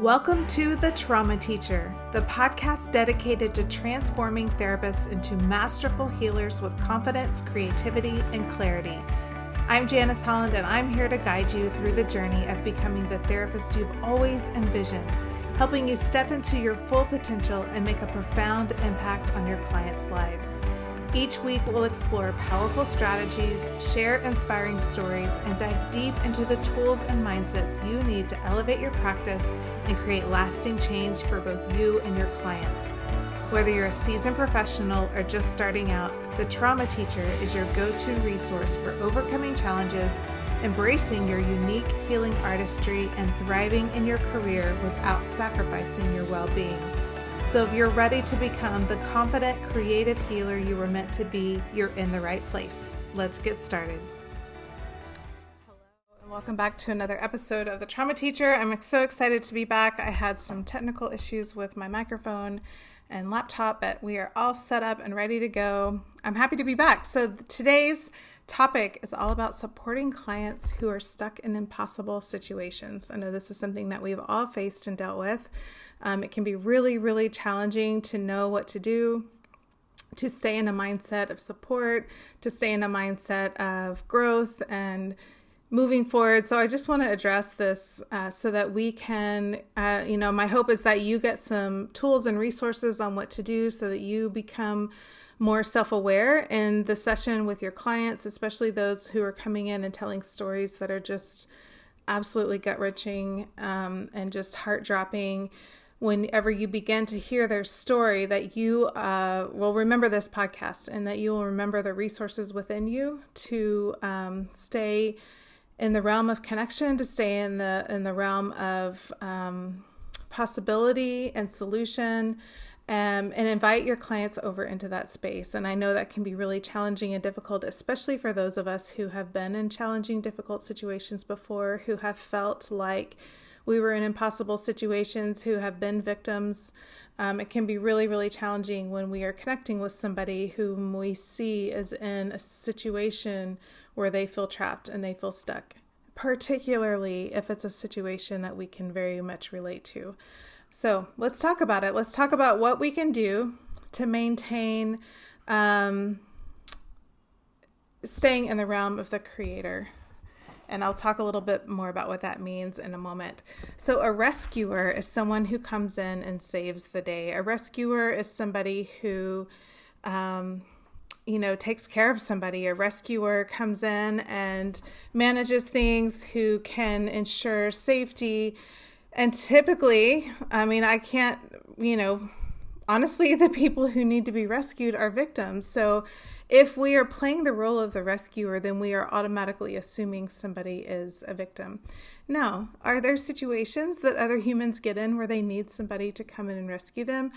Welcome to The Trauma Teacher, the podcast dedicated to transforming therapists into masterful healers with confidence, creativity, and clarity. I'm Janice Holland, and I'm here to guide you through the journey of becoming the therapist you've always envisioned, helping you step into your full potential and make a profound impact on your clients' lives. Each week, we'll explore powerful strategies, share inspiring stories, and dive deep into the tools and mindsets you need to elevate your practice and create lasting change for both you and your clients. Whether you're a seasoned professional or just starting out, the Trauma Teacher is your go-to resource for overcoming challenges, embracing your unique healing artistry, and thriving in your career without sacrificing your well-being. So if you're ready to become the confident, creative healer you were meant to be, you're in the right place. Let's get started. Hello, and welcome back to another episode of The Trauma Teacher. I'm so excited to be back. I had some technical issues with my microphone and laptop, but we are all set up and ready to go. I'm happy to be back. So today's topic is all about supporting clients who are stuck in impossible situations. I know this is something that we've all faced and dealt with. It can be really, really challenging to know what to do, to stay in a mindset of support, to stay in a mindset of growth and moving forward. So I just want to address this so that we can, my hope is that you get some tools and resources on what to do so that you become more self-aware in the session with your clients, especially those who are coming in and telling stories that are just absolutely gut-wrenching and just heart-dropping. Whenever you begin to hear their story, that you will remember this podcast and that you will remember the resources within you to stay in the realm of connection, to stay in the realm of possibility and solution, and invite your clients over into that space. And I know that can be really challenging and difficult, especially for those of us who have been in challenging, difficult situations before, who have felt like we were in impossible situations, who have been victims. It can be really, really challenging when we are connecting with somebody whom we see is in a situation where they feel trapped and they feel stuck, particularly if it's a situation that we can very much relate to. So let's talk about it. Let's talk about what we can do to maintain staying in the realm of the creator. And I'll talk a little bit more about what that means in a moment. So a rescuer is someone who comes in and saves the day. A rescuer is somebody who, takes care of somebody. A rescuer comes in and manages things, who can ensure safety. And typically, honestly, the people who need to be rescued are victims. So if we are playing the role of the rescuer, then we are automatically assuming somebody is a victim. Now, are there situations that other humans get in where they need somebody to come in and rescue them?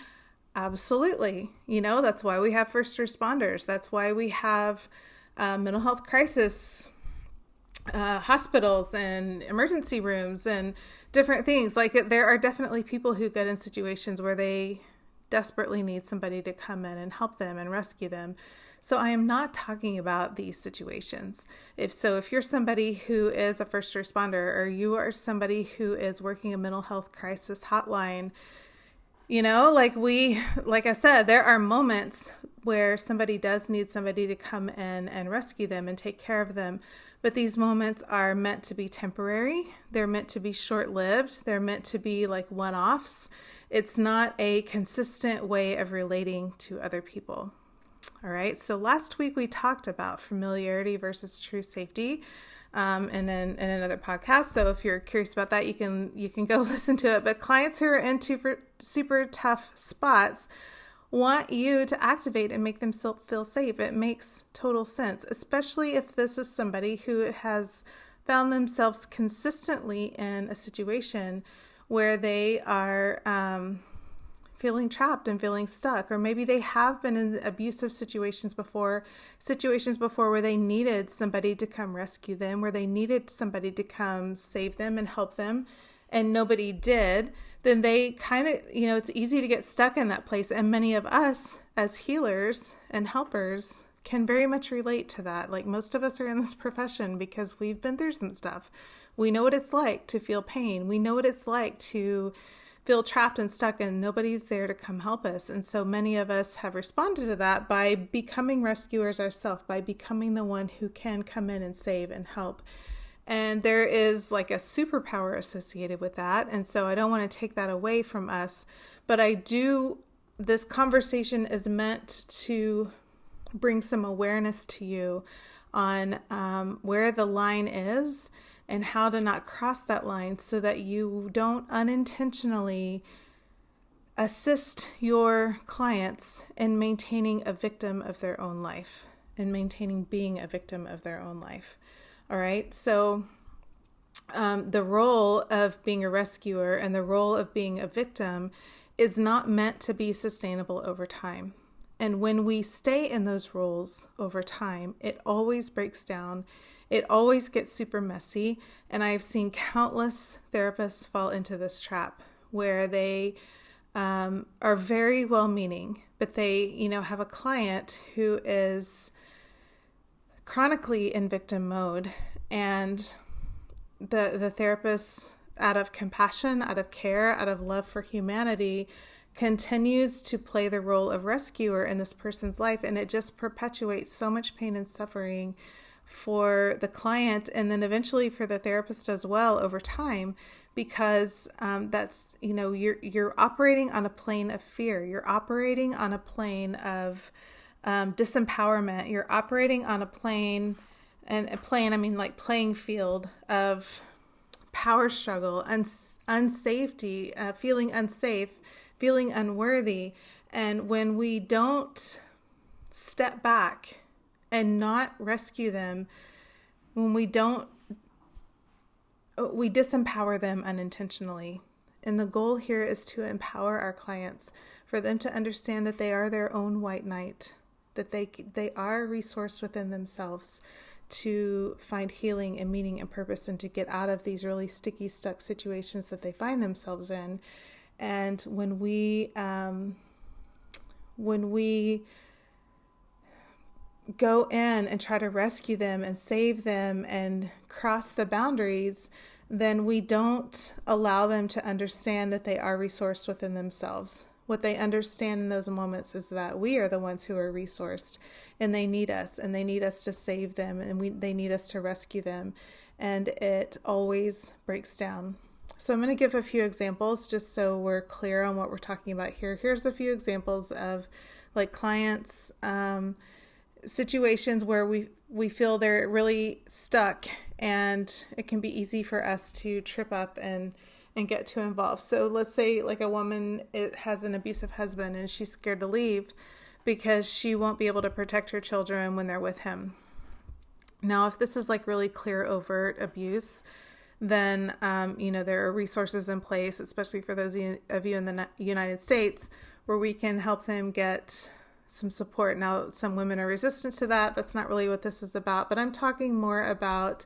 Absolutely. That's why we have first responders. That's why we have mental health crisis hospitals and emergency rooms and different things. Like, there are definitely people who get in situations where they desperately need somebody to come in and help them and rescue them. So I am not talking about these situations. If you're somebody who is a first responder, or you are somebody who is working a mental health crisis hotline, like I said, there are moments where somebody does need somebody to come in and rescue them and take care of them. But these moments are meant to be temporary. They're meant to be short-lived. They're meant to be like one-offs. It's not a consistent way of relating to other people. All right. So last week we talked about familiarity versus true safety in another podcast. So if you're curious about that, you can go listen to it. But clients who are in super tough spots want you to activate and make them feel safe. It makes total sense, especially if this is somebody who has found themselves consistently in a situation where they are feeling trapped and feeling stuck, or maybe they have been in abusive situations before where they needed somebody to come rescue them, where they needed somebody to come save them and help them, and nobody did. Then they kind of, it's easy to get stuck in that place. And many of us as healers and helpers can very much relate to that. Like, most of us are in this profession because we've been through some stuff. We know what it's like to feel pain. We know what it's like to feel trapped and stuck and nobody's there to come help us. And so many of us have responded to that by becoming rescuers ourselves, by becoming the one who can come in and save and help. And there is like a superpower associated with that. And so I don't want to take that away from us, but this conversation is meant to bring some awareness to you on where the line is and how to not cross that line so that you don't unintentionally assist your clients in maintaining a victim of their own life and maintaining being a victim of their own life. All right. So the role of being a rescuer and the role of being a victim is not meant to be sustainable over time. And when we stay in those roles over time, it always breaks down. It always gets super messy. And I've seen countless therapists fall into this trap where they are very well-meaning, but they, have a client who is chronically in victim mode, and the therapist, out of compassion, out of care, out of love for humanity, continues to play the role of rescuer in this person's life, and it just perpetuates so much pain and suffering for the client and then eventually for the therapist as well over time, because that's, you're operating on a plane of fear. You're operating on a plane of disempowerment. You're operating on a plane, and I mean like playing field of power struggle, unsafety, feeling unsafe, feeling unworthy. And when we don't step back and not rescue them, when we disempower them unintentionally. And the goal here is to empower our clients, for them to understand that they are their own white knight, that they are resourced within themselves to find healing and meaning and purpose, and to get out of these really sticky, stuck situations that they find themselves in. And when we go in and try to rescue them and save them and cross the boundaries, then we don't allow them to understand that they are resourced within themselves. What they understand in those moments is that we are the ones who are resourced, and they need us to save them, and they need us to rescue them. And it always breaks down. So I'm going to give a few examples just so we're clear on what we're talking about here. Here's a few examples of like clients, situations where we feel they're really stuck, and it can be easy for us to trip up and get too involved. So let's say like a woman has an abusive husband and she's scared to leave because she won't be able to protect her children when they're with him. Now, if this is like really clear, overt abuse, then, there are resources in place, especially for those of you in the United States, where we can help them get some support. Now, some women are resistant to that. That's not really what this is about, but I'm talking more about,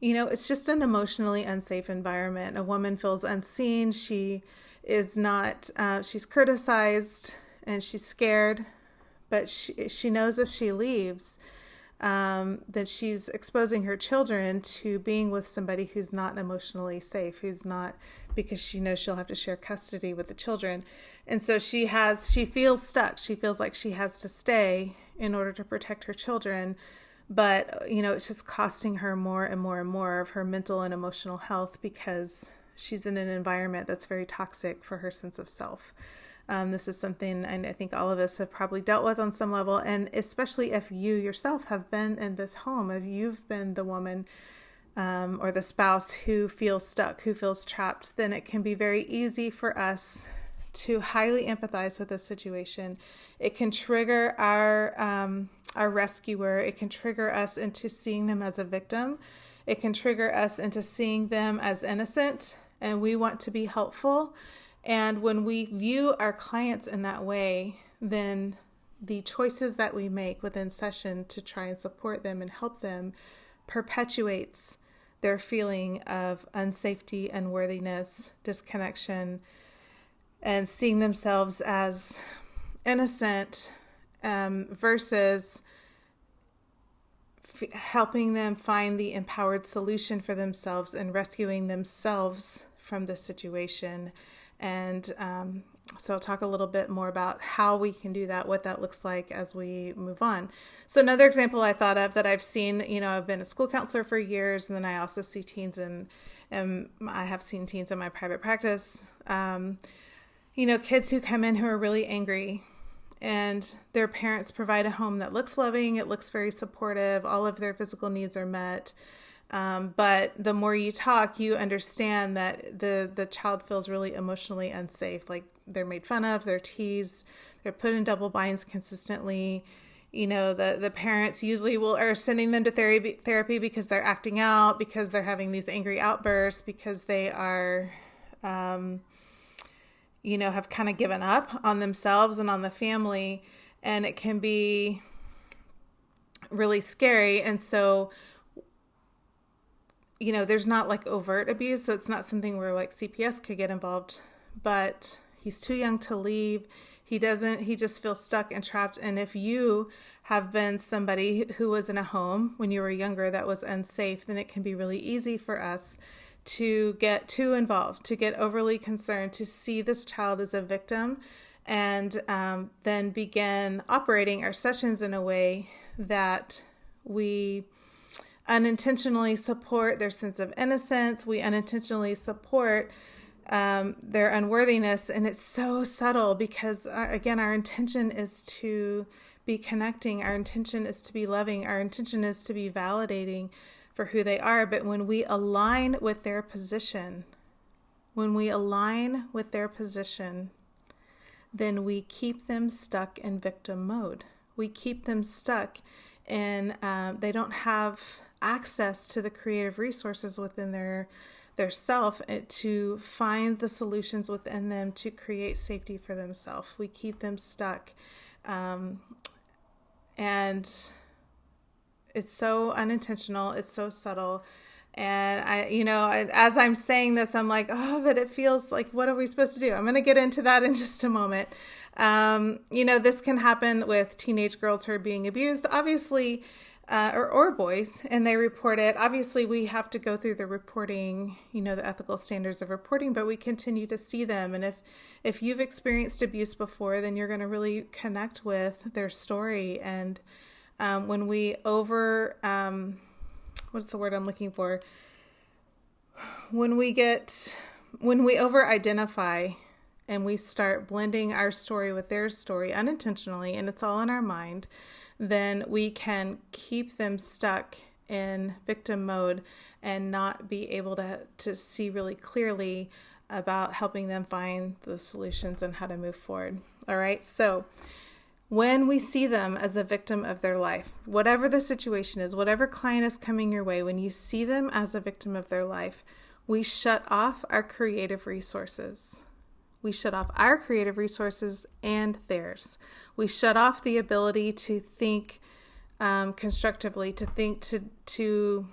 it's just an emotionally unsafe environment. A woman feels unseen. She is not, she's criticized and she's scared, but she knows if she leaves, that she's exposing her children to being with somebody who's not emotionally safe, because she knows she'll have to share custody with the children. And so she feels stuck. She feels like she has to stay in order to protect her children. But, it's just costing her more and more and more of her mental and emotional health, because she's in an environment that's very toxic for her sense of self. This is something I think all of us have probably dealt with on some level, and especially if you yourself have been in this home, if you've been the woman or the spouse who feels stuck, who feels trapped, then it can be very easy for us to highly empathize with this situation. It can trigger our rescuer. It can trigger us into seeing them as a victim. It can trigger us into seeing them as innocent, and we want to be helpful. And when we view our clients in that way, then the choices that we make within session to try and support them and help them perpetuates their feeling of unsafety, unworthiness, disconnection, and seeing themselves as innocent, versus helping them find the empowered solution for themselves and rescuing themselves from the situation. And so I'll talk a little bit more about how we can do that, what that looks like as we move on. So another example I thought of that I've seen, I've been a school counselor for years, and then I also see teens and I have seen teens in my private practice, kids who come in who are really angry, and their parents provide a home that looks loving, it looks very supportive, all of their physical needs are met. But the more you talk, you understand that the child feels really emotionally unsafe. Like they're made fun of, they're teased, they're put in double binds consistently. The parents usually are sending them to therapy because they're acting out, because they're having these angry outbursts, because they are, have kind of given up on themselves and on the family, and it can be really scary. And so, there's not like overt abuse, so it's not something where like CPS could get involved, but he's too young to leave. He just feels stuck and trapped. And if you have been somebody who was in a home when you were younger that was unsafe, then it can be really easy for us to get too involved, to get overly concerned, to see this child as a victim, and then begin operating our sessions in a way that we unintentionally support their sense of innocence. We unintentionally support their unworthiness. And it's so subtle because, again, our intention is to be connecting. Our intention is to be loving. Our intention is to be validating for who they are. But when we align with their position, then we keep them stuck in victim mode. We keep them stuck in, they don't have access to the creative resources within their self to find the solutions within them to create safety for themselves. We keep them stuck. And it's so unintentional. It's so subtle. And as I'm saying this, I'm like, but it feels like, what are we supposed to do? I'm going to get into that in just a moment. This can happen with teenage girls who are being abused, obviously, or boys, and they report it. Obviously, we have to go through the reporting, the ethical standards of reporting, but we continue to see them. And if you've experienced abuse before, then you're going to really connect with their story. And when we what's the word I'm looking for? When we over-identify and we start blending our story with their story unintentionally, and it's all in our mind, then we can keep them stuck in victim mode and not be able to see really clearly about helping them find the solutions and how to move forward. All right. So when we see them as a victim of their life, whatever the situation is, whatever client is coming your way, when you see them as a victim of their life, we shut off our creative resources. We shut off our creative resources and theirs. We shut off the ability to think constructively, to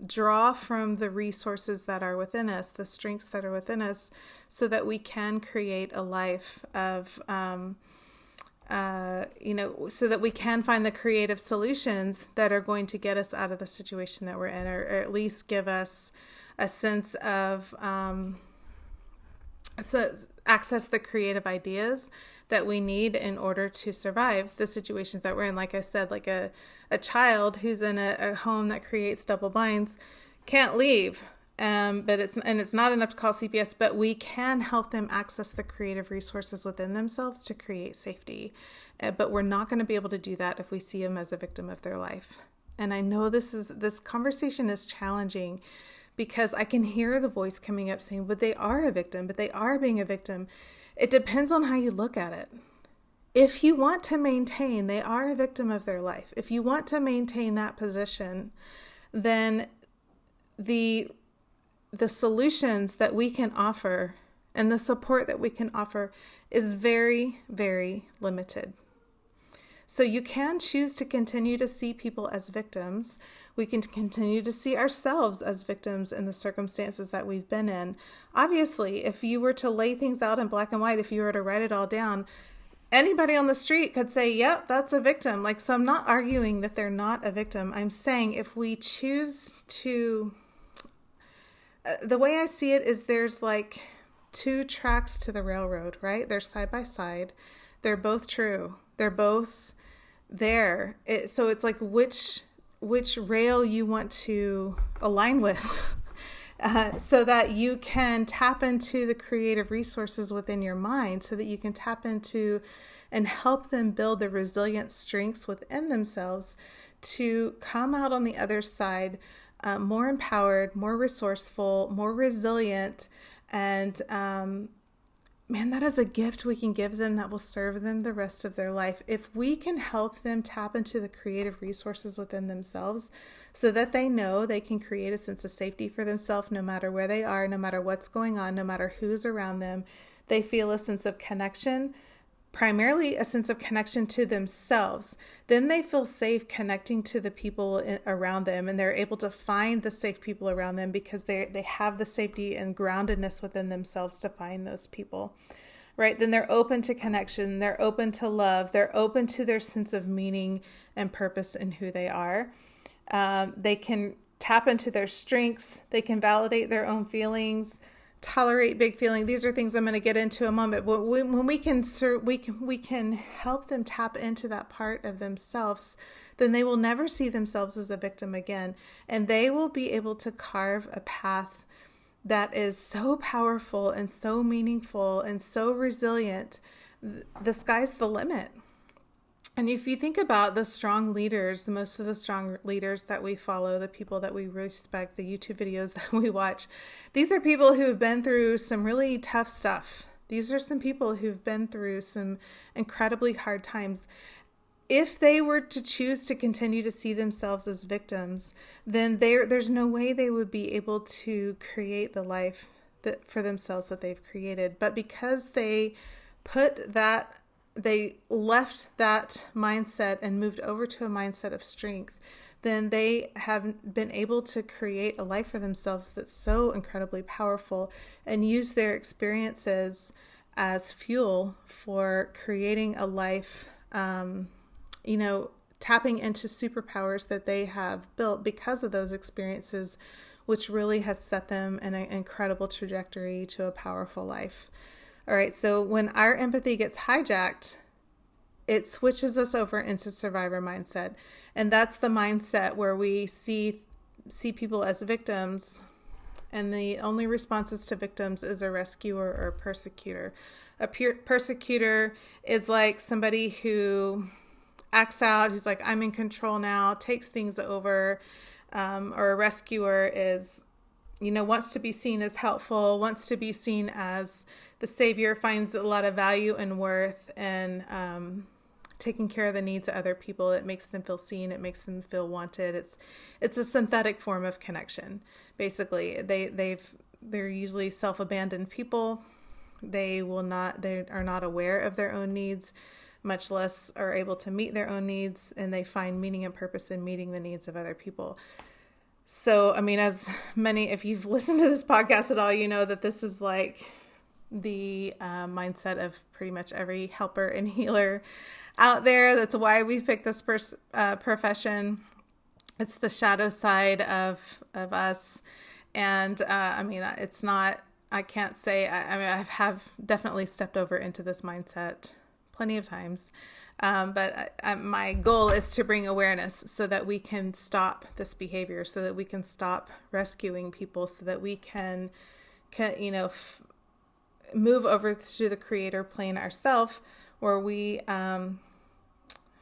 draw from the resources that are within us, the strengths that are within us, so that we can create a life of, so that we can find the creative solutions that are going to get us out of the situation that we're in, or at least give us a sense of access the creative ideas that we need in order to survive the situations that we're in. Like I said, like a child who's in a home that creates double binds can't leave, but it's not enough to call CPS, but we can help them access the creative resources within themselves to create safety. But we're not going to be able to do that if we see them as a victim of their life. And I know this conversation is challenging, because I can hear the voice coming up saying, but they are a victim, but they are being a victim. It depends on how you look at it. If you want to maintain they are a victim of their life, if you want to maintain that position, then the solutions that we can offer and the support that we can offer is very, very limited. So you can choose to continue to see people as victims. We can continue to see ourselves as victims in the circumstances that we've been in. Obviously, if you were to lay things out in black and white, if you were to write it all down, anybody on the street could say, yep, that's a victim. Like, so I'm not arguing that they're not a victim. I'm saying if we choose to, the way I see it is there's like two tracks to the railroad, right? They're side by side. They're both true. They're both there. So it's like which rail you want to align with. So that you can tap into the creative resources within your mind, so that you can tap into and help them build the resilient strengths within themselves to come out on the other side more empowered, more resourceful, more resilient. And man, that is a gift we can give them that will serve them the rest of their life. If we can help them tap into the creative resources within themselves so that they know they can create a sense of safety for themselves no matter where they are, no matter what's going on, no matter who's around them, they feel a sense of connection, primarily a sense of connection to themselves. Then they feel safe connecting to the people around them, and they're able to find the safe people around them because they have the safety and groundedness within themselves to find those people, right? Then they're open to connection, they're open to love, they're open to their sense of meaning and purpose in who they are. They can tap into their strengths, they can validate their own feelings, tolerate big feeling. These are things I'm going to get into in a moment. But when we can help them tap into that part of themselves, then they will never see themselves as a victim again, and they will be able to carve a path that is so powerful and so meaningful and so resilient. The sky's the limit. And if you think about the strong leaders, most of the strong leaders that we follow, the people that we respect, the YouTube videos that we watch, these are people who have been through some really tough stuff. These are some people who've been through some incredibly hard times. If they were to choose to continue to see themselves as victims, then there's no way they would be able to create the life for themselves that they've created. But because they left that mindset and moved over to a mindset of strength, then they have been able to create a life for themselves that's so incredibly powerful, and use their experiences as fuel for creating a life, tapping into superpowers that they have built because of those experiences, which really has set them in an incredible trajectory to a powerful life. All right, so when our empathy gets hijacked, it switches us over into survivor mindset. And that's the mindset where we see people as victims, and the only responses to victims is a rescuer or a persecutor. A persecutor is like somebody who acts out, who's like, I'm in control now, takes things over. Or a rescuer is, wants to be seen as helpful, wants to be seen as the savior, finds a lot of value and worth and taking care of the needs of other people. It makes them feel seen. It makes them feel wanted. It's a synthetic form of connection. Basically, they're usually self-abandoned people. They are not aware of their own needs, much less are able to meet their own needs, and they find meaning and purpose in meeting the needs of other people. So, if you've listened to this podcast at all, you know that this is like the mindset of pretty much every helper and healer out there. That's why we picked this profession. It's the shadow side of us. And it's not, I can't say, I have definitely stepped over into this mindset plenty of times. But my goal is to bring awareness so that we can stop this behavior, so that we can stop rescuing people, so that we can move over to the creator plane ourselves, where we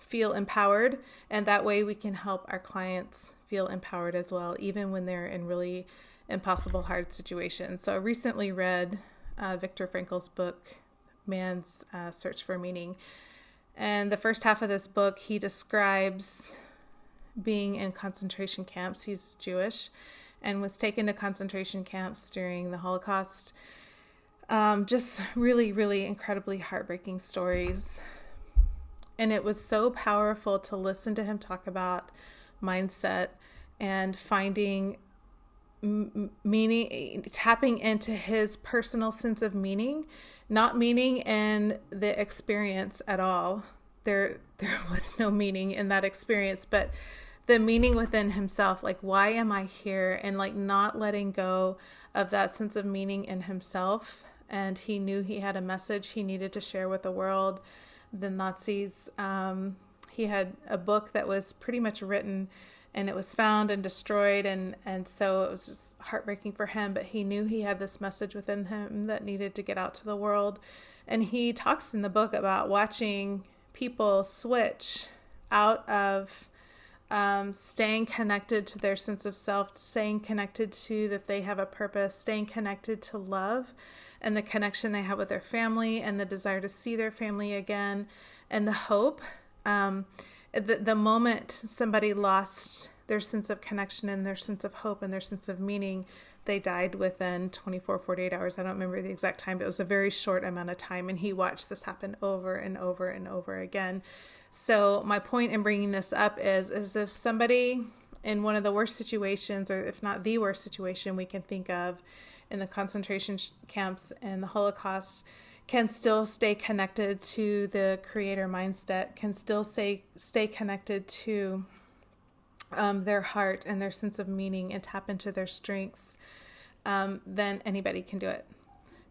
feel empowered. And that way we can help our clients feel empowered as well, even when they're in really impossible, hard situations. So I recently read Viktor Frankl's book, Man's Search for Meaning. And the first half of this book, he describes being in concentration camps. He's Jewish and was taken to concentration camps during the Holocaust. Just really, really incredibly heartbreaking stories. And it was so powerful to listen to him talk about mindset and finding meaning, tapping into his personal sense of meaning, not meaning in the experience at all. There was no meaning in that experience, but the meaning within himself, like, why am I here? And like not letting go of that sense of meaning in himself. And he knew he had a message he needed to share with the world. The Nazis, he had a book that was pretty much written, and it was found and destroyed. And so it was just heartbreaking for him, but he knew he had this message within him that needed to get out to the world. And he talks in the book about watching people switch out of staying connected to their sense of self, staying connected to that they have a purpose, staying connected to love and the connection they have with their family and the desire to see their family again and the hope. The moment somebody lost their sense of connection and their sense of hope and their sense of meaning, they died within 24, 48 hours. I don't remember the exact time, but it was a very short amount of time. And he watched this happen over and over and over again. So my point in bringing this up is if somebody in one of the worst situations, or if not the worst situation we can think of in the concentration camps and the Holocaust, can still stay connected to the creator mindset, can still stay connected to their heart and their sense of meaning and tap into their strengths, then anybody can do it,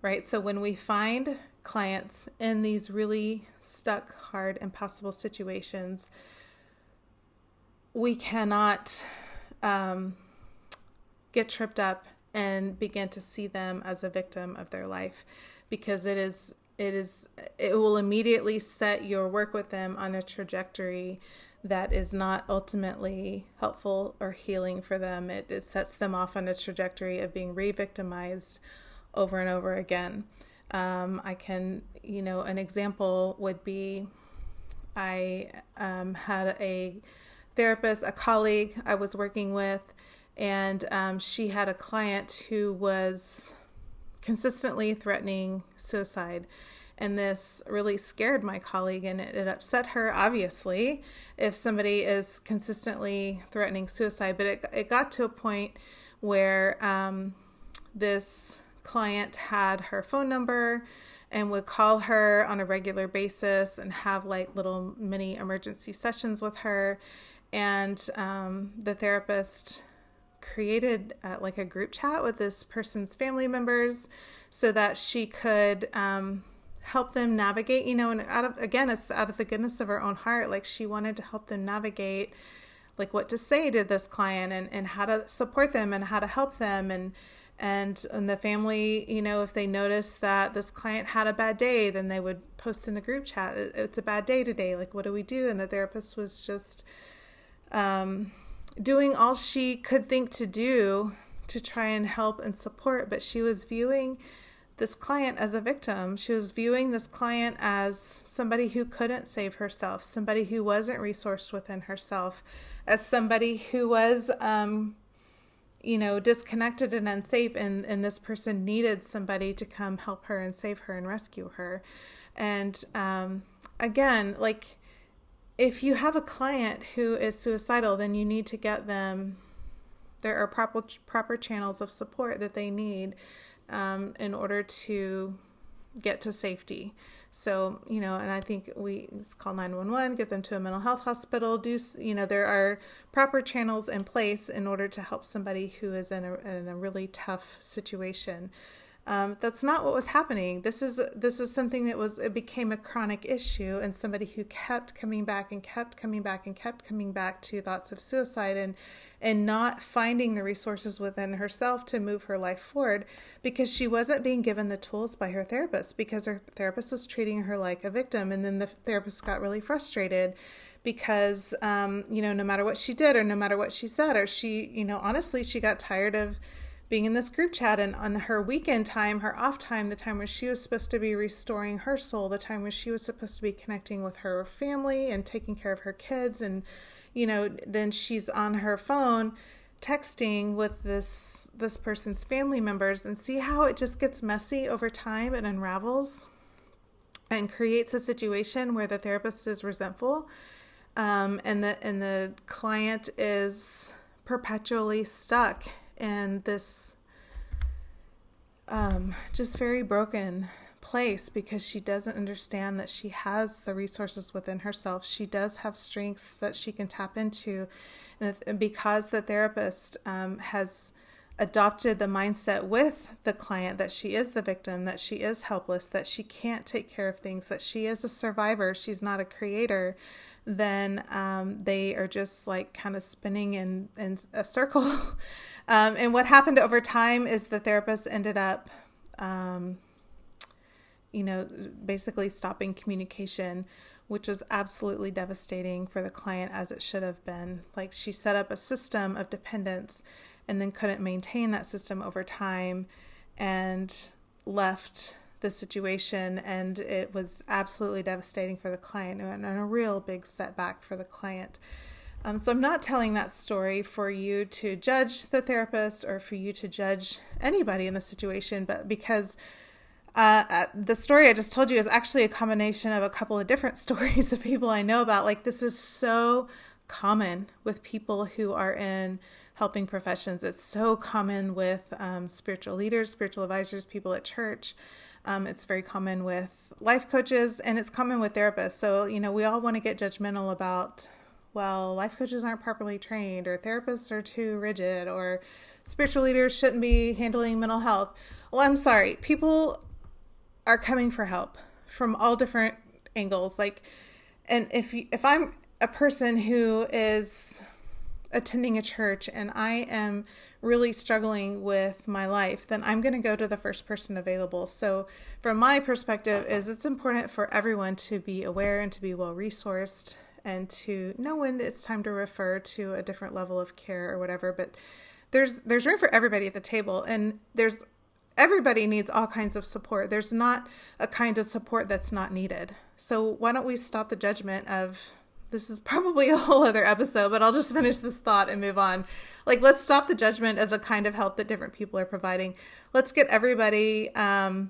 right? So when we find clients in these really stuck, hard, impossible situations, we cannot get tripped up and begin to see them as a victim of their life, because it will immediately set your work with them on a trajectory that is not ultimately helpful or healing for them. It sets them off on a trajectory of being re-victimized over and over again. I can, an example would be, I had a therapist, a colleague I was working with, and she had a client who was consistently threatening suicide. And this really scared my colleague, and it upset her, obviously, if somebody is consistently threatening suicide. But it got to a point where this client had her phone number and would call her on a regular basis and have like little mini emergency sessions with her. And the therapist created like a group chat with this person's family members so that she could help them navigate, and it's out of the goodness of her own heart. Like, she wanted to help them navigate like what to say to this client and how to support them and how to help them. And the family, if they noticed that this client had a bad day, then they would post in the group chat, it's a bad day today. Like, what do we do? And the therapist was just doing all she could think to do to try and help and support. But she was viewing this client as a victim. She was viewing this client as somebody who couldn't save herself, somebody who wasn't resourced within herself, as somebody who was disconnected and unsafe, and this person needed somebody to come help her and save her and rescue her. And again, like, if you have a client who is suicidal, then you need to get them, there are proper channels of support that they need in order to get to safety. So, and I think it's call 911, get them to a mental health hospital, there are proper channels in place in order to help somebody who is in a really tough situation. That's not what was happening. This is something that it became a chronic issue, and somebody who kept coming back and kept coming back and kept coming back to thoughts of suicide and not finding the resources within herself to move her life forward, because she wasn't being given the tools by her therapist, because her therapist was treating her like a victim. And then the therapist got really frustrated because, no matter what she did or no matter what she said, or she, honestly, she got tired of being in this group chat, and on her weekend time, her off time, the time where she was supposed to be restoring her soul, the time where she was supposed to be connecting with her family and taking care of her kids. And, then she's on her phone texting with this person's family members, and see how it just gets messy over time and unravels and creates a situation where the therapist is resentful, and the client is perpetually stuck in this just very broken place because she doesn't understand that she has the resources within herself. She does have strengths that she can tap into. And because the therapist has adopted the mindset with the client that she is the victim, that she is helpless, that she can't take care of things, that she is a survivor, she's not a creator, then they are just like kind of spinning in a circle. And what happened over time is the therapist ended up basically stopping communication, which was absolutely devastating for the client, as it should have been. Like, she set up a system of dependence and then couldn't maintain that system over time and left the situation. And it was absolutely devastating for the client and a real big setback for the client. So I'm not telling that story for you to judge the therapist or for you to judge anybody in the situation, but because the story I just told you is actually a combination of a couple of different stories of people I know about. Like, this is so common with people who are in helping professions. It's so common with spiritual leaders, spiritual advisors, people at church. It's very common with life coaches, and it's common with therapists. So, we all want to get judgmental about, well, life coaches aren't properly trained, or therapists are too rigid, or spiritual leaders shouldn't be handling mental health. Well, I'm sorry. People are coming for help from all different angles. And if I'm a person who is attending a church and I am really struggling with my life, then I'm going to go to the first person available. So from my perspective it's important for everyone to be aware and to be well-resourced and to know when it's time to refer to a different level of care or whatever. But there's room for everybody at the table, and everybody needs all kinds of support. There's not a kind of support that's not needed. So why don't we stop the judgment of, this is probably a whole other episode, but I'll just finish this thought and move on. Let's stop the judgment of the kind of help that different people are providing. Let's get everybody on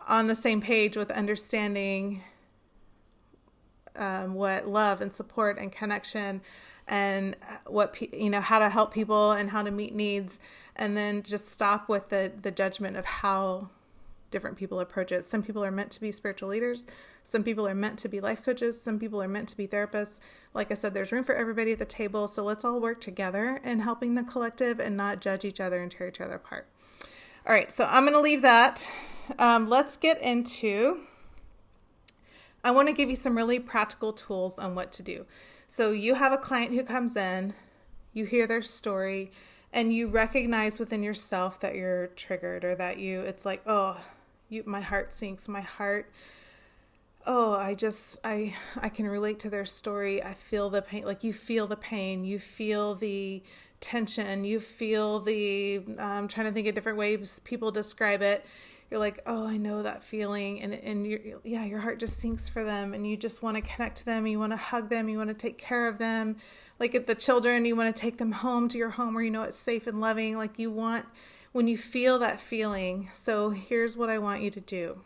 the same page with understanding what love and support and connection and what how to help people and how to meet needs, and then just stop with the judgment of how different people approach it. Some people are meant to be spiritual leaders. Some people are meant to be life coaches. Some people are meant to be therapists. Like I said, there's room for everybody at the table. So let's all work together in helping the collective and not judge each other and tear each other apart. All right, so I'm going to leave that. Let's get into, I want to give you some really practical tools on what to do. So you have a client who comes in, you hear their story, and you recognize within yourself that you're triggered, or that it's like, my heart sinks, I can relate to their story. I feel the pain. Like, you feel the pain, you feel the tension, you feel I'm trying to think of different ways people describe it. You're like, oh, I know that feeling. And your heart just sinks for them, and you just want to connect to them. You want to hug them. You want to take care of them. Like, at the children, you want to take them home to your home where you know it's safe and loving. Like, you want, when you feel that feeling. So here's what I want you to do.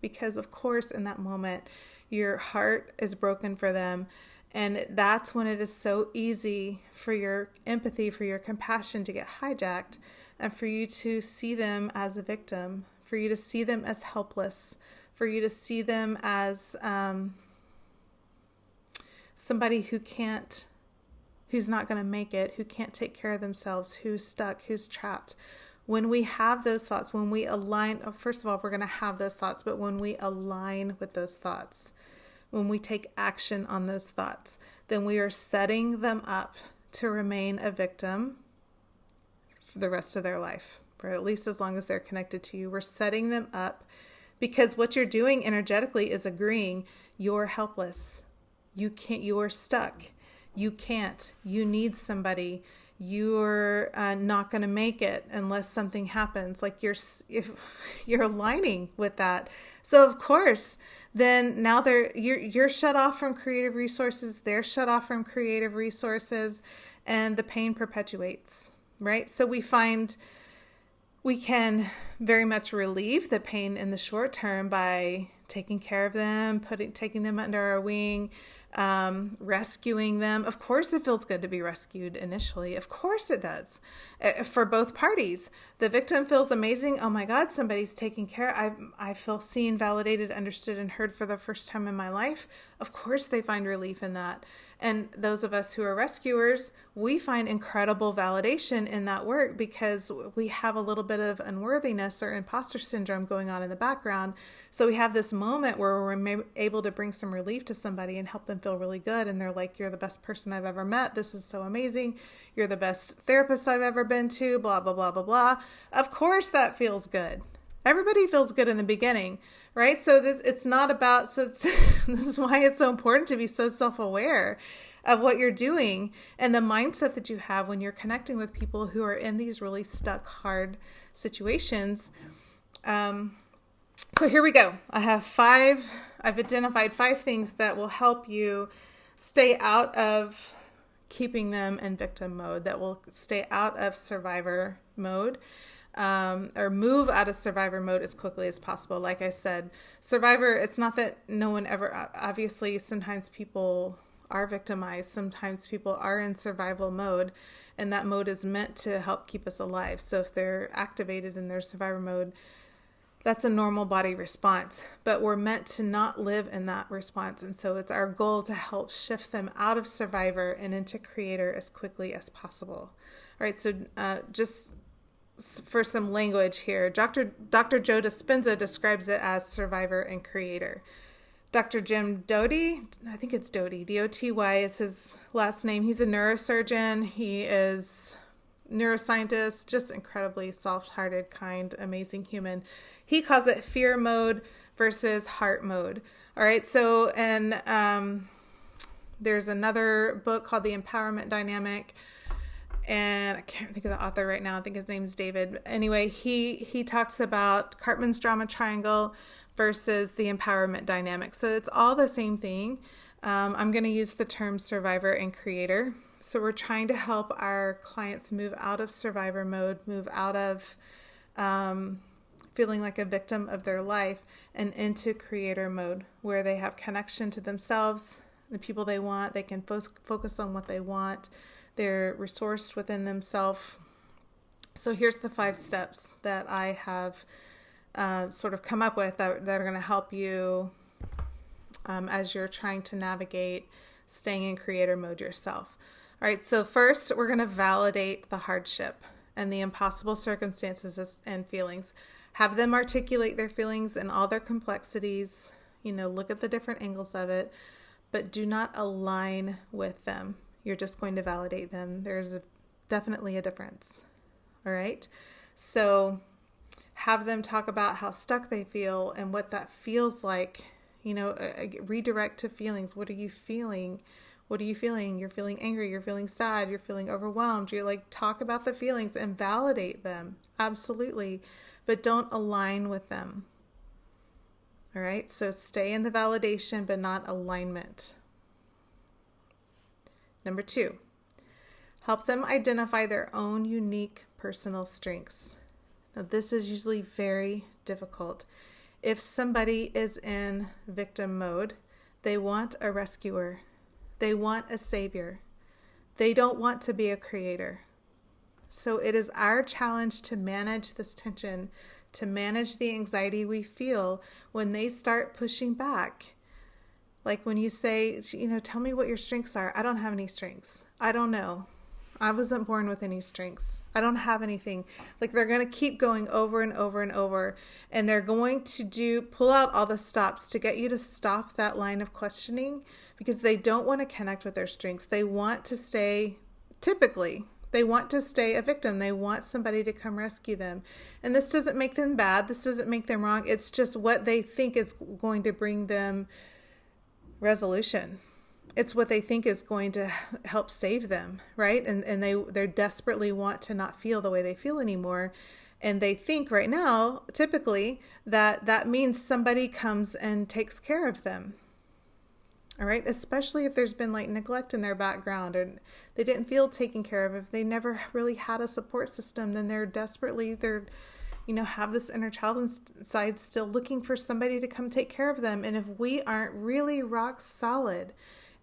Because of course, in that moment, your heart is broken for them. And that's when it is so easy for your empathy, for your compassion to get hijacked, and for you to see them as a victim, for you to see them as helpless, for you to see them as somebody who's not going to make it, who can't take care of themselves, who's stuck, who's trapped. When we have those thoughts, when we align, first of all, we're going to have those thoughts, but when we align with those thoughts, when we take action on those thoughts, then we are setting them up to remain a victim for the rest of their life, or at least as long as they're connected to you. We're setting them up because what you're doing energetically is agreeing you're helpless. You're stuck. You can't. You need somebody. You're not going to make it unless something happens. Like, if you're aligning with that. So of course, then now you're shut off from creative resources. They're shut off from creative resources, and the pain perpetuates, right? So we find we can very much relieve the pain in the short term by taking care of them, taking them under our wing, rescuing them. Of course it feels good to be rescued initially. Of course it does. For both parties. The victim feels amazing. Oh my God, somebody's taking care. I feel seen, validated, understood, and heard for the first time in my life. Of course they find relief in that. And those of us who are rescuers, we find incredible validation in that work because we have a little bit of unworthiness or imposter syndrome going on in the background. So we have this moment where we're able to bring some relief to somebody and help them feel really good. And they're like, you're the best person I've ever met. This is so amazing. You're the best therapist I've ever been to, blah, blah, blah, blah, blah. Of course that feels good. Everybody feels good in the beginning, right? So it's not about, this is why it's so important to be so self-aware of what you're doing and the mindset that you have when you're connecting with people who are in these really stuck, hard situations. So here we go. I've identified 5 things that will help you stay out of keeping them in victim mode, that will stay out of survivor mode. Or move out of survivor mode as quickly as possible. Like I said, survivor, it's not that no one ever, obviously sometimes people are victimized, sometimes people are in survival mode, and that mode is meant to help keep us alive. So if they're activated in their survivor mode, that's a normal body response, but we're meant to not live in that response. And so it's our goal to help shift them out of survivor and into creator as quickly as possible. All right, so just for some language here, Dr. Joe Dispenza describes it as survivor and creator. Dr. Jim Doty, I think it's Doty, D-O-T-Y is his last name. He's a neurosurgeon. He is neuroscientist, just incredibly soft-hearted, kind, amazing human. He calls it fear mode versus heart mode. All right, so and there's another book called The Empowerment Dynamic, and I can't think of the author right now. I think his name is David. Anyway, he talks about Cartman's drama triangle versus the empowerment dynamic. So it's all the same thing. I'm going to use the term survivor and creator. So we're trying to help our clients move out of survivor mode, move out of feeling like a victim of their life and into creator mode, where they have connection to themselves, the people they want. They can focus on what they want. They're resourced within themselves. So here's the 5 steps that I have sort of come up with that are going to help you as you're trying to navigate staying in creator mode yourself. All right, so first we're going to validate the hardship and the impossible circumstances and feelings. Have them articulate their feelings and all their complexities, look at the different angles of it, but do not align with them. You're just going to validate them. There's definitely a difference. All right. So have them talk about how stuck they feel and what that feels like. Redirect to feelings. What are you feeling? What are you feeling? You're feeling angry. You're feeling sad. You're feeling overwhelmed. You're talk about the feelings and validate them. Absolutely. But don't align with them. All right. So stay in the validation, but not alignment. Number 2, help them identify their own unique personal strengths. Now, this is usually very difficult. If somebody is in victim mode, they want a rescuer. They want a savior. They don't want to be a creator. So it is our challenge to manage this tension, to manage the anxiety we feel when they start pushing back. Like when you say, tell me what your strengths are. I don't have any strengths. I don't know. I wasn't born with any strengths. I don't have anything. They're going to keep going over and over and over. And they're going to pull out all the stops to get you to stop that line of questioning because they don't want to connect with their strengths. They want to stay, they want to stay a victim. They want somebody to come rescue them. And this doesn't make them bad. This doesn't make them wrong. It's just what they think is going to bring them resolution. It's what they think is going to help save them, right? And they desperately want to not feel the way they feel anymore. And they think right now, typically, that means somebody comes and takes care of them. All right? Especially if there's been neglect in their background or they didn't feel taken care of. If they never really had a support system, then they're have this inner child inside still looking for somebody to come take care of them. And if we aren't really rock solid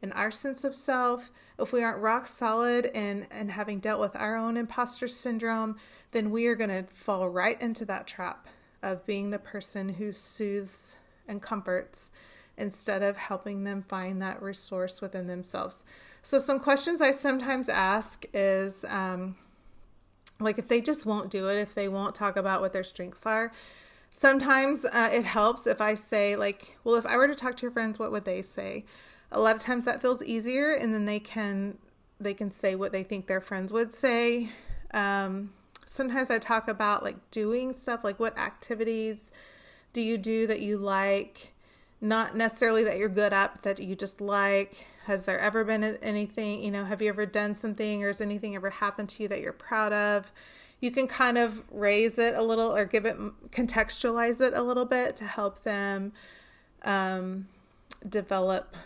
in our sense of self, if we aren't rock solid and having dealt with our own imposter syndrome, then we are going to fall right into that trap of being the person who soothes and comforts instead of helping them find that resource within themselves. So some questions I sometimes ask is, like if they just won't do it, if they won't talk about what their strengths are, sometimes it helps if I say like, well, if I were to talk to your friends, what would they say? A lot of times that feels easier, and then they can say what they think their friends would say. Sometimes I talk about like doing stuff, like what activities do you do that you like, not necessarily that you're good at, but that you just like. Has there ever been anything, have you ever done something, or has anything ever happened to you that you're proud of? You can kind of raise it a little or contextualize it a little bit to help them develop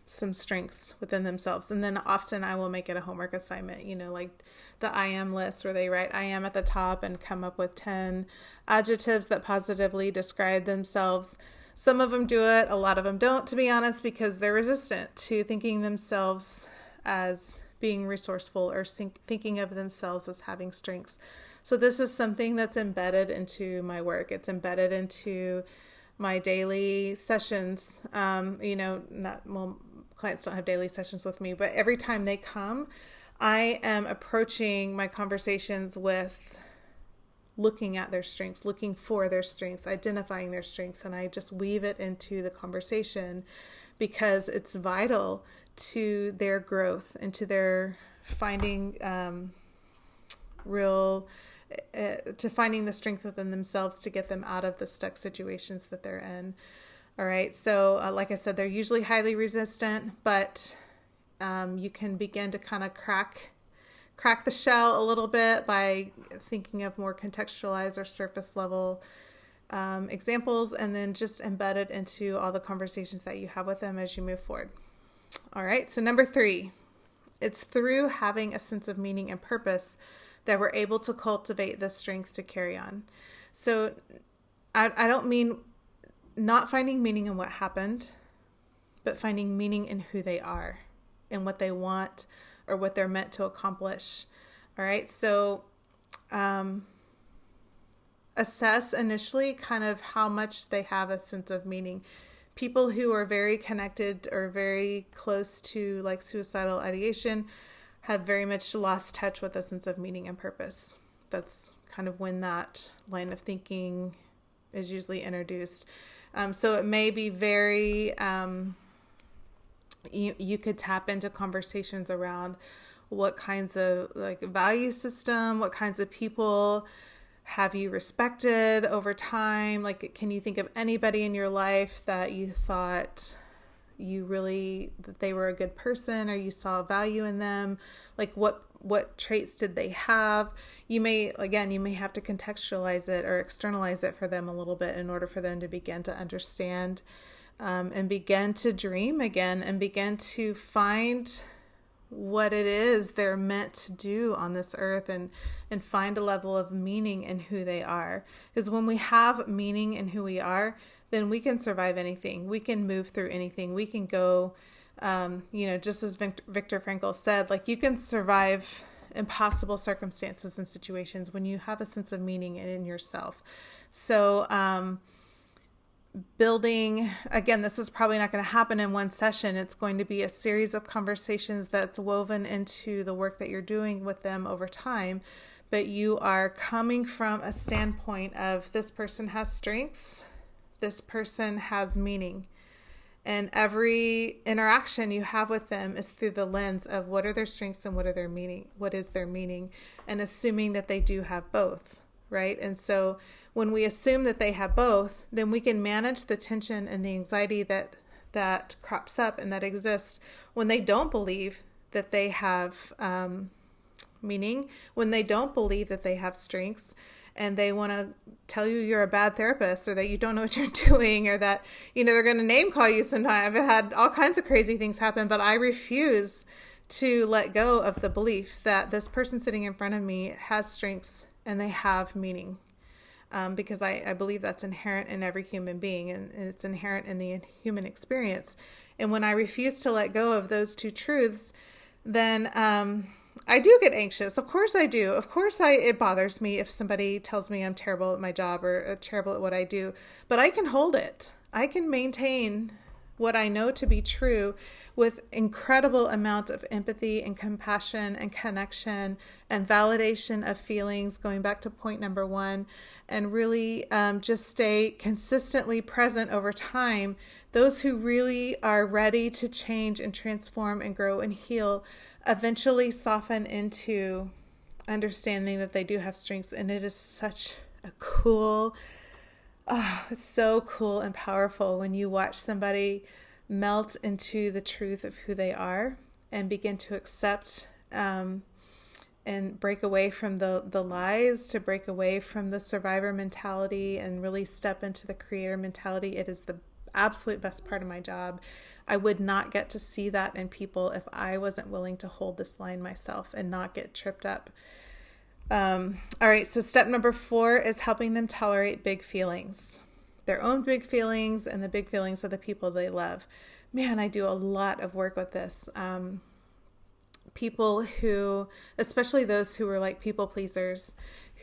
some strengths within themselves. And then often I will make it a homework assignment, like the I am list, where they write I am at the top and come up with 10 adjectives that positively describe themselves. Some of them do it, a lot of them don't, to be honest, because they're resistant to thinking themselves as being resourceful or thinking of themselves as having strengths. So this is something that's embedded into my work. It's embedded into my daily sessions. Clients don't have daily sessions with me, but every time they come, I am approaching my conversations with looking at their strengths, looking for their strengths, identifying their strengths, and I just weave it into the conversation because it's vital to their growth and to their finding to finding the strength within themselves to get them out of the stuck situations that they're in. All right. So like I said, they're usually highly resistant, but you can begin to kind of crack the shell a little bit by thinking of more contextualized or surface level examples, and then just embed it into all the conversations that you have with them as you move forward. All right. So number 3, it's through having a sense of meaning and purpose that we're able to cultivate the strength to carry on. So I don't mean not finding meaning in what happened, but finding meaning in who they are and what they want or what they're meant to accomplish. All right. So assess initially kind of how much they have a sense of meaning. People who are very connected or very close to like suicidal ideation have very much lost touch with a sense of meaning and purpose. That's kind of when that line of thinking is usually introduced. So it may be very, you could tap into conversations around what kinds of like value system, what kinds of people have you respected over time? Like, can you think of anybody in your life that you thought that they were a good person, or you saw value in them? Like what traits did they have? You may have to contextualize it or externalize it for them a little bit in order for them to begin to understand and begin to dream again and begin to find what it is they're meant to do on this earth and find a level of meaning in who they are. Because when we have meaning in who we are, then we can survive anything. We can move through anything. We can go, just as Viktor Frankl said, like you can survive impossible circumstances and situations when you have a sense of meaning in yourself. So, building, again, this is probably not going to happen in one session. It's going to be a series of conversations that's woven into the work that you're doing with them over time. But you are coming from a standpoint of this person has strengths, this person has meaning. And every interaction you have with them is through the lens of what are their strengths and what is their meaning, and assuming that they do have both. Right? And so when we assume that they have both, then we can manage the tension and the anxiety that crops up and that exists when they don't believe that they have meaning, when they don't believe that they have strengths, and they want to tell you you're a bad therapist or that you don't know what you're doing, or that, they're going to name call you sometime. I've had all kinds of crazy things happen, but I refuse to let go of the belief that this person sitting in front of me has strengths and they have meaning. because I believe that's inherent in every human being, and it's inherent in the human experience. And when I refuse to let go of those two truths, then I do get anxious. Of course I do. Of course it bothers me if somebody tells me I'm terrible at my job or terrible at what I do, but I can hold it. I can maintain what I know to be true with incredible amount of empathy and compassion and connection and validation of feelings, going back to point number one, and really just stay consistently present over time. Those who really are ready to change and transform and grow and heal eventually soften into understanding that they do have strengths. And it is such a cool, it's so cool and powerful when you watch somebody melt into the truth of who they are and begin to accept and break away from the lies, to break away from the survivor mentality and really step into the creator mentality. It is the absolute best part of my job. I would not get to see that in people if I wasn't willing to hold this line myself and not get tripped up. All right, so step number 4 is helping them tolerate big feelings, their own big feelings and the big feelings of the people they love. Man, I do a lot of work with this. People who, especially those who are like people pleasers,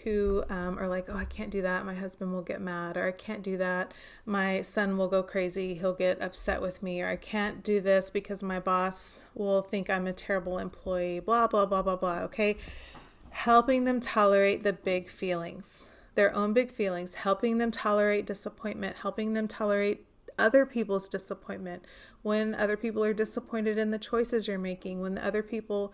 who are like, oh, I can't do that. My husband will get mad, or I can't do that. My son will go crazy. He'll get upset with me, or I can't do this because my boss will think I'm a terrible employee, blah, blah, blah, blah, blah. Okay. Helping them tolerate the big feelings, their own big feelings, helping them tolerate disappointment, helping them tolerate other people's disappointment, when other people are disappointed in the choices you're making, when the other people,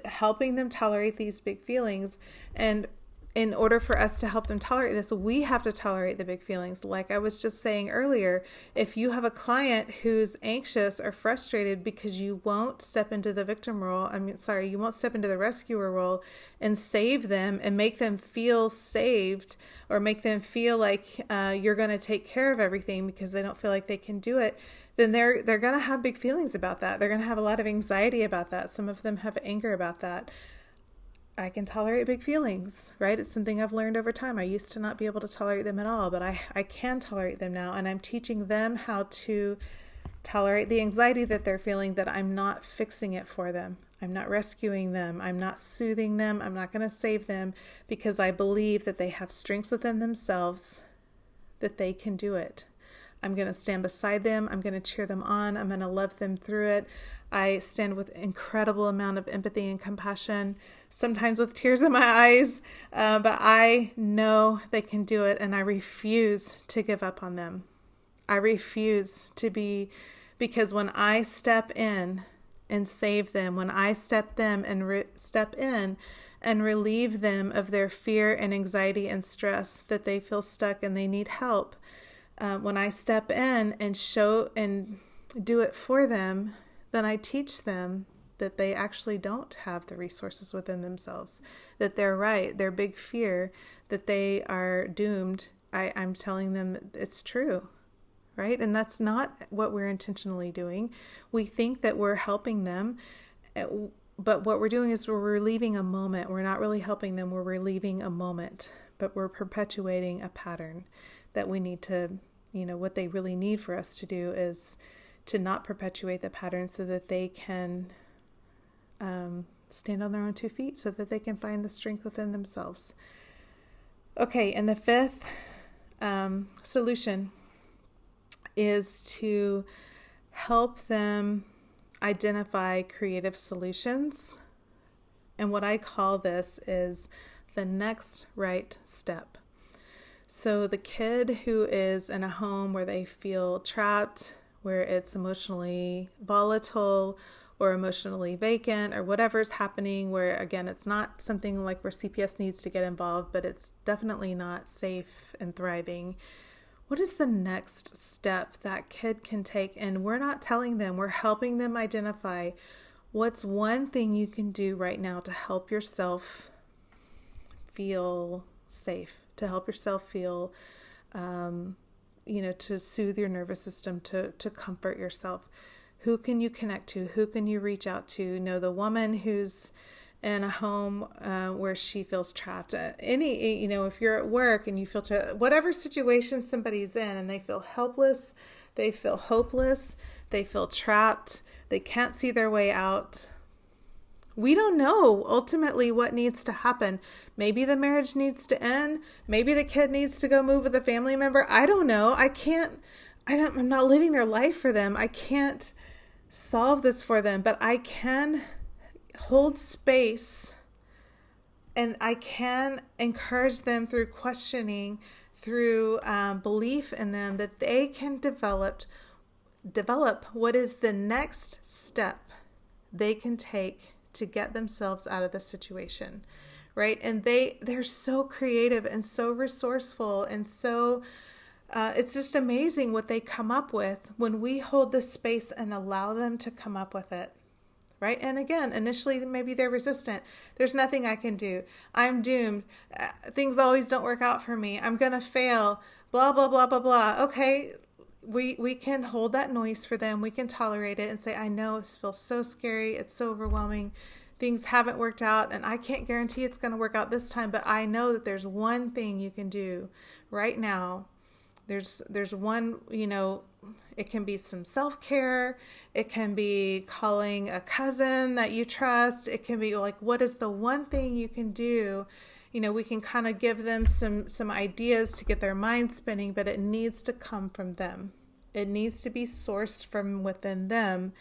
helping them tolerate these big feelings. And in order for us to help them tolerate this, we have to tolerate the big feelings. Like I was just saying earlier, if you have a client who's anxious or frustrated because you won't step into the victim role, you won't step into the rescuer role and save them and make them feel saved, or make them feel like you're going to take care of everything because they don't feel like they can do it, then they're going to have big feelings about that. They're going to have a lot of anxiety about that. Some of them have anger about that. I can tolerate big feelings, right? It's something I've learned over time. I used to not be able to tolerate them at all, but I can tolerate them now. And I'm teaching them how to tolerate the anxiety that they're feeling, that I'm not fixing it for them. I'm not rescuing them. I'm not soothing them. I'm not going to save them, because I believe that they have strengths within themselves, that they can do it. I'm going to stand beside them. I'm going to cheer them on. I'm going to love them through it. I stand with incredible amount of empathy and compassion, sometimes with tears in my eyes, but I know they can do it, and I refuse to give up on them. I refuse to because when I step in and save them, when I step in and relieve them of their fear and anxiety and stress, that they feel stuck and they need help, when I step in and show and do it for them, then I teach them that they actually don't have the resources within themselves, that they're right, their big fear, that they are doomed. I'm telling them it's true, right? And that's not what we're intentionally doing. We think that we're helping them, but what we're doing is we're relieving a moment. We're not really helping them. We're relieving a moment, but we're perpetuating a pattern that we need to, what they really need for us to do is to not perpetuate the pattern, so that they can stand on their own 2 feet, so that they can find the strength within themselves. Okay, and the 5th solution is to help them identify creative solutions. And what I call this is the next right step. So the kid who is in a home where they feel trapped, where it's emotionally volatile or emotionally vacant, or whatever's happening, where again, it's not something like where CPS needs to get involved, but it's definitely not safe and thriving. What is the next step that kid can take? And we're not telling them, we're helping them identify what's one thing you can do right now to help yourself feel safe, to help yourself feel, to soothe your nervous system, to comfort yourself. Who can you connect to? Who can you reach out to? The woman who's in a home where she feels trapped. If you're at work and you feel whatever situation somebody's in and they feel helpless, they feel hopeless, they feel trapped, they can't see their way out. We don't know ultimately what needs to happen. Maybe the marriage needs to end. Maybe the kid needs to go move with a family member. I don't know. I'm not living their life for them. I can't solve this for them, but I can hold space and I can encourage them through questioning, through belief in them that they can develop what is the next step they can take to get themselves out of the situation, right? And they're so creative and so resourceful and so it's just amazing what they come up with when we hold the space and allow them to come up with it, right? And again, initially maybe they're resistant. There's nothing I can do. I'm doomed. Things always don't work out for me. I'm gonna fail. Blah blah blah blah blah. Okay. We can hold that noise for them. We can tolerate it and say, I know it feels so scary. It's so overwhelming. Things haven't worked out and I can't guarantee it's going to work out this time, but I know that there's one thing you can do right now. There's one, it can be some self-care. It can be calling a cousin that you trust. It can be like, what is the one thing you can do? We can kind of give them some ideas to get their mind spinning, but it needs to come from them. It needs to be sourced from within them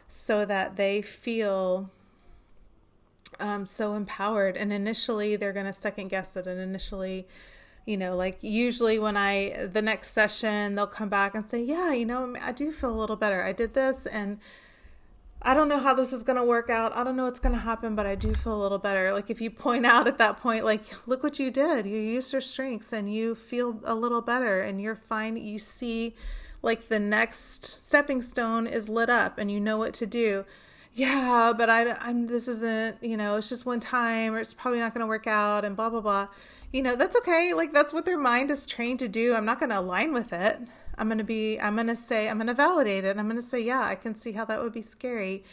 so that they feel so empowered. And initially they're going to second guess it. And initially, usually when the next session, they'll come back and say, yeah, I do feel a little better. I did this and I don't know how this is going to work out. I don't know what's going to happen, but I do feel a little better. Like if you point out at that point, like, look what you did. You used your strengths and you feel a little better and you're fine. You see like the next stepping stone is lit up and you know what to do. Yeah, but this isn't, it's just one time or it's probably not going to work out and blah, blah, blah. That's okay. Like that's what their mind is trained to do. I'm not going to align with it. I'm going to validate it. I'm going to say, yeah, I can see how that would be scary.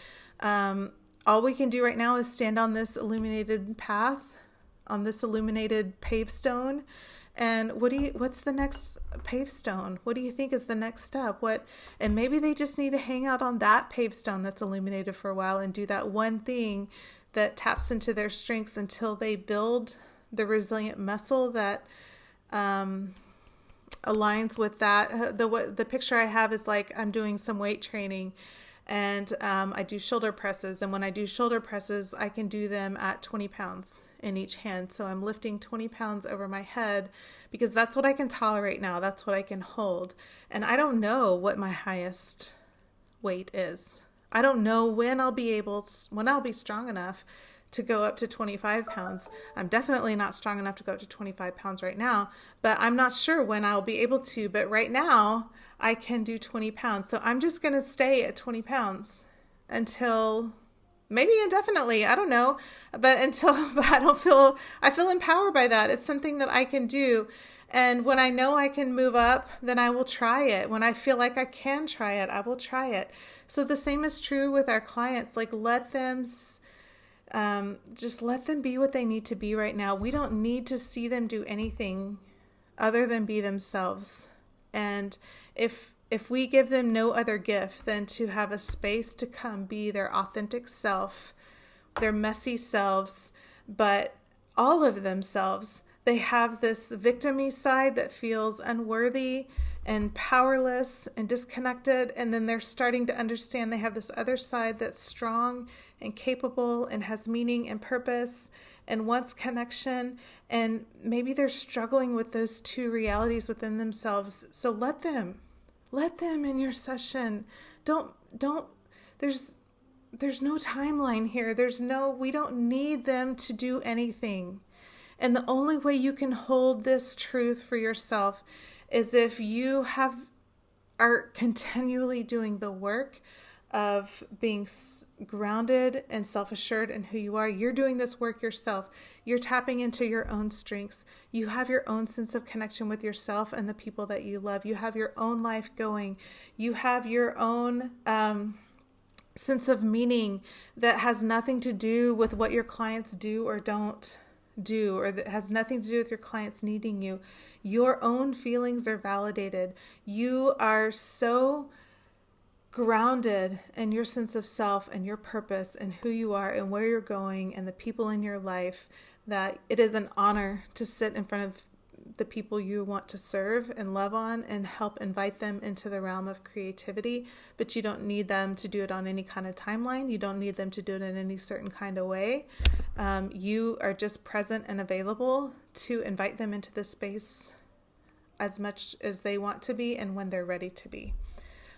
All we can do right now is stand on this illuminated path, on this illuminated paved stone. And what's the next paved stone? What do you think is the next step? And maybe they just need to hang out on that paved stone that's illuminated for a while and do that one thing that taps into their strengths until they build the resilient muscle that, aligns with that. The picture I have is like I'm doing some weight training and I do shoulder presses. And when I do shoulder presses, I can do them at 20 pounds in each hand. So I'm lifting 20 pounds over my head because that's what I can tolerate now. That's what I can hold. And I don't know what my highest weight is. I don't know when I'll be strong enough to go up to 25 pounds. I'm definitely not strong enough to go up to 25 pounds right now, but I'm not sure when I'll be able to. But right now I can do 20 pounds. So I'm just going to stay at 20 pounds until maybe indefinitely. I don't know, but I feel empowered by that. It's something that I can do. And when I know I can move up, then I will try it. When I feel like I can try it, I will try it. So the same is true with our clients. Like just let them be what they need to be right now. We don't need to see them do anything other than be themselves. And if we give them no other gift than to have a space to come be their authentic self, their messy selves, but all of themselves, they have this victim-y side that feels unworthy and powerless and disconnected. And then they're starting to understand they have this other side that's strong and capable and has meaning and purpose and wants connection. And maybe they're struggling with those two realities within themselves. So let them in your session. There's no timeline here. We don't need them to do anything. And the only way you can hold this truth for yourself is if you are continually doing the work of being grounded and self-assured in who you are. You're doing this work yourself. You're tapping into your own strengths. You have your own sense of connection with yourself and the people that you love. You have your own life going. You have your own sense of meaning that has nothing to do with what your clients do or don't do, or that has nothing to do with your clients needing you. Your own feelings are validated. You are so grounded in your sense of self and your purpose and who you are and where you're going and the people in your life that it is an honor to sit in front of the people you want to serve and love on and help invite them into the realm of creativity. But you don't need them to do it on any kind of timeline. You don't need them to do it in any certain kind of way. You are just present and available to invite them into this space as much as they want to be and when they're ready to be.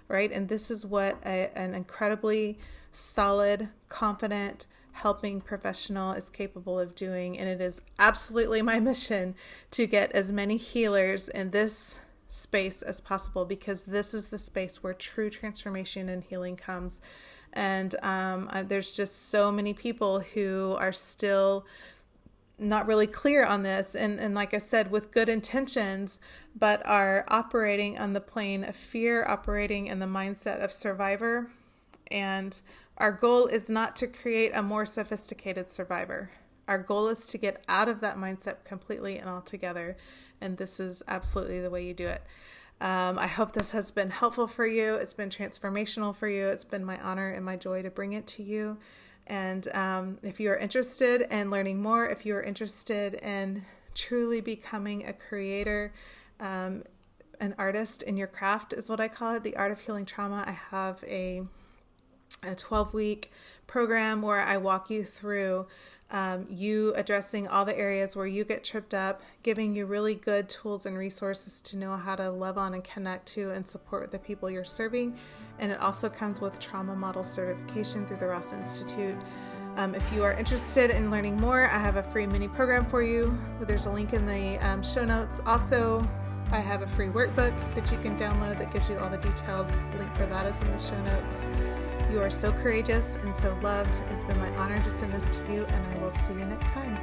Right? And this is what an incredibly solid, confident, helping professional is capable of doing. And it is absolutely my mission to get as many healers in this space as possible, because this is the space where true transformation and healing comes. And there's just so many people who are still not really clear on this, and like I said, with good intentions, but are operating on the plane of fear, operating in the mindset of survivor. And our goal is not to create a more sophisticated survivor. Our goal is to get out of that mindset completely and altogether. And this is absolutely the way you do it. I hope this has been helpful for you. It's been transformational for you. It's been my honor and my joy to bring it to you. And if you are interested in learning more, if you are interested in truly becoming a creator, an artist in your craft is what I call it, the art of healing trauma, I have a 12-week program where I walk you through you addressing all the areas where you get tripped up, giving you really good tools and resources to know how to love on and connect to and support the people you're serving. And it also comes with trauma model certification through the Ross Institute. If you are interested in learning more, I have a free mini program for you. There's a link in the show notes. Also, I have a free workbook that you can download that gives you all the details. The link for that is in the show notes. You are so courageous and so loved. It's been my honor to send this to you, and I will see you next time.